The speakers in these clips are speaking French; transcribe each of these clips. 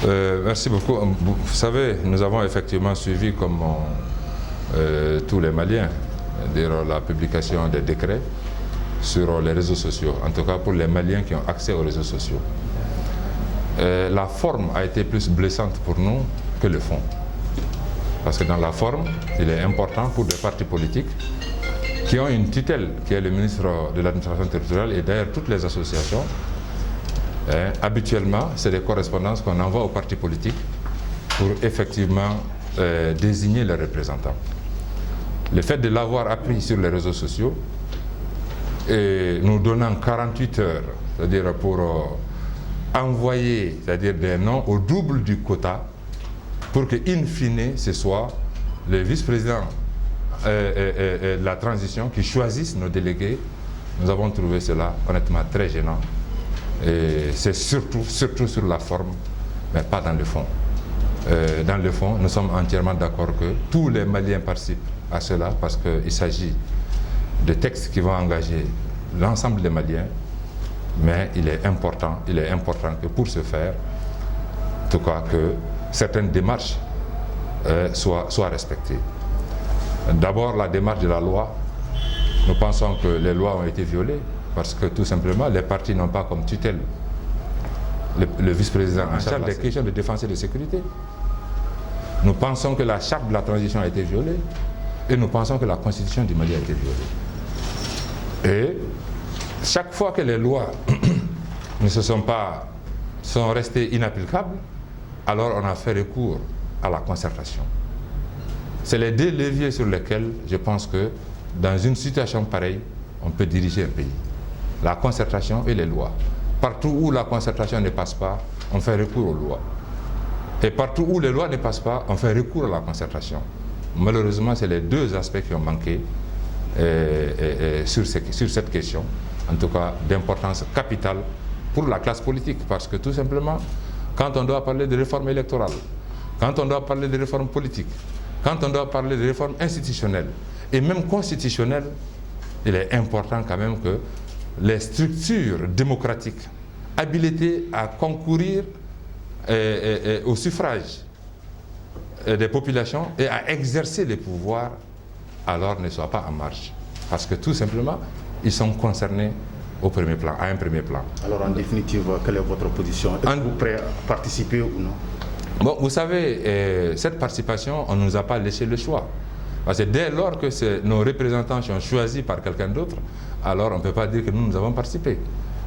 Merci beaucoup. Vous savez, nous avons effectivement suivi comme tous les Maliens la publication des décrets sur les réseaux sociaux, en tout cas pour les Maliens qui ont accès aux réseaux sociaux. La forme a été plus blessante pour nous que le fond. Parce que dans la forme, il est important pour des partis politiques qui ont une tutelle, qui est le ministre de l'administration territoriale et d'ailleurs toutes les associations. Habituellement, c'est des correspondances qu'on envoie aux partis politiques pour effectivement désigner leurs représentants. Le fait de l'avoir appris sur les réseaux sociaux et nous donnant 48 heures, c'est-à-dire pour envoyer des noms au double du quota pour que, in fine, ce soit les vice-présidents de la transition qui choisissent nos délégués. Nous avons trouvé cela honnêtement très gênant. Et c'est surtout sur la forme, mais pas dans le fond. Dans le fond, nous sommes entièrement d'accord que tous les Maliens participent à cela parce qu'il s'agit de textes qui vont engager l'ensemble des Maliens, mais il est important que pour ce faire, en tout cas que certaines démarches soient respectées. D'abord, la démarche de la loi. Nous pensons que les lois ont été violées parce que tout simplement, les partis n'ont pas comme tutelle le vice-président en charge des questions de défense et de sécurité. Nous pensons que la charte de la transition a été violée et nous pensons que la constitution du Mali a été violée. Et chaque fois que les lois ne sont restées inapplicables, alors on a fait recours à la concertation. C'est les deux leviers sur lesquels je pense que dans une situation pareille, on peut diriger un pays. La concertation et les lois. Partout où la concertation ne passe pas, on fait recours aux lois. Et partout où les lois ne passent pas, on fait recours à la concertation. Malheureusement, c'est les deux aspects qui ont manqué sur cette question, en tout cas d'importance capitale pour la classe politique. Parce que tout simplement, quand on doit parler de réforme électorale, quand on doit parler de réforme politique, quand on doit parler de réforme institutionnelle et même constitutionnelle, il est important quand même que les structures démocratiques habilitées à concourir au suffrage des populations et à exercer les pouvoirs, alors ne soient pas en marche. Parce que tout simplement, ils sont concernés au premier plan, à un premier plan. Alors en définitive, quelle est votre position? Êtes-vous prêt à participer ou non? Bon, vous savez, cette participation, on ne nous a pas laissé le choix. Parce que dès lors que nos représentants sont choisis par quelqu'un d'autre, alors on ne peut pas dire que nous avons participé.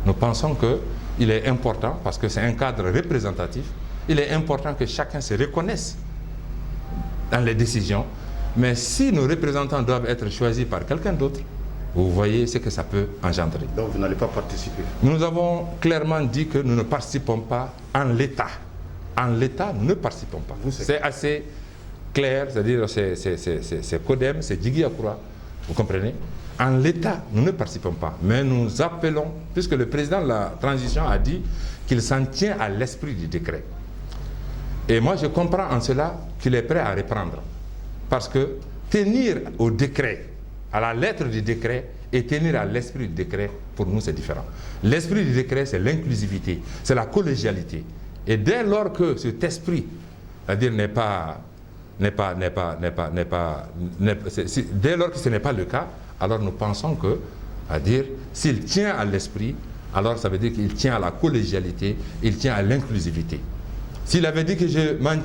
Nous pensons qu'il est important, parce que c'est un cadre représentatif, il est important que chacun se reconnaisse dans les décisions. Mais si nos représentants doivent être choisis par quelqu'un d'autre, vous voyez ce que ça peut engendrer. Donc vous n'allez pas participer? Nous avons clairement dit que nous ne participons pas en l'état. En l'état, nous ne participons pas. C'est assez clair, c'est-à-dire c'est Codem, c'est Djigui Akura, vous comprenez? En l'état, nous ne participons pas. Mais nous appelons, puisque le président de la transition a dit qu'il s'en tient à l'esprit du décret. Et moi, je comprends en cela qu'il est prêt à reprendre. Parce que tenir au décret, à la lettre du décret, et tenir à l'esprit du décret, pour nous, c'est différent. L'esprit du décret, c'est l'inclusivité, c'est la collégialité. Et dès lors que cet esprit, c'est-à-dire dès lors que ce n'est pas le cas, alors nous pensons que, c'est-à-dire, s'il tient à l'esprit, alors ça veut dire qu'il tient à la collégialité, il tient à l'inclusivité. S'il avait dit que je m'en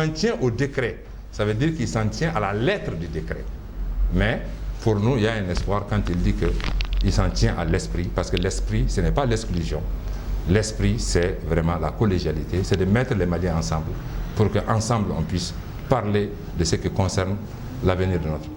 tiens au décret, ça veut dire qu'il s'en tient à la lettre du décret. Mais pour nous, il y a un espoir quand il dit qu'il s'en tient à l'esprit, parce que l'esprit, ce n'est pas l'exclusion. L'esprit, c'est vraiment la collégialité, c'est de mettre les Maliens ensemble pour qu'ensemble on puisse parler de ce qui concerne l'avenir de notre pays.